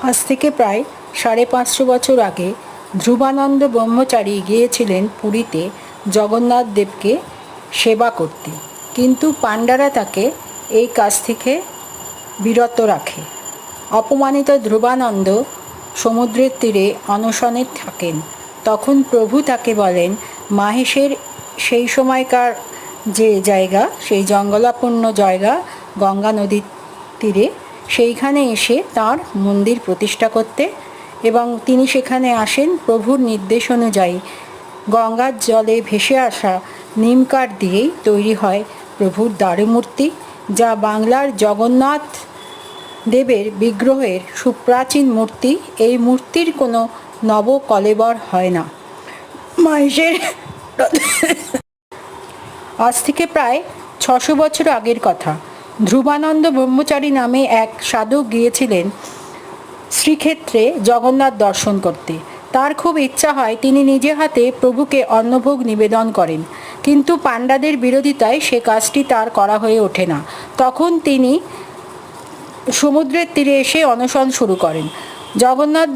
আজ থেকে প্রায় 550 বছর আগে ধ্রুবানন্দ ব্রহ্মচারী গিয়েছিলেন পুরীতে জগন্নাথ দেবকে সেবা করতে, কিন্তু পাণ্ডারা তাকে এই কাজ থেকে বিরত রাখে। অপমানিত ধ্রুবানন্দ সমুদ্রের তীরে অনশনে থাকেন। তখন প্রভু তাকে বলেন, মাহেশের সেই সময়কার যে জায়গা, সেই জঙ্গলাপূর্ণ জায়গা গঙ্গা নদীর তীরে, সেইখানে এসে তার মন্দির প্রতিষ্ঠা করতে। এবং তিনি সেখানে আসেন। প্রভুর নির্দেশ অনুযায়ী গঙ্গার জলে ভেসে আসা নিমকাঠ দিয়েই তৈরি হয় প্রভুর দারুমূর্তি, যা বাংলার জগন্নাথ দেবের বিগ্রহের সুপ্রাচীন মূর্তি। এই মূর্তির কোনো নবকলেবর হয় না। মাহেশের আজ থেকে প্রায় 600 বছর আগের কথা। ধ্রুবানন্দ ব্রহ্মচারী নামে এক সাধক গিয়েছিলেন শ্রীক্ষেত্রে জগন্নাথ দর্শন করতে। তার খুব ইচ্ছা হয় তিনি নিজে হাতে প্রভুকে অন্নভোগ নিবেদন করেন, কিন্তু পাণ্ডাদের বিরোধিতায় সে কাজটি তার করা হয়ে ওঠে না। তখন তিনি সমুদ্রের তীরে এসে অনশন শুরু করেন। জগন্নাথ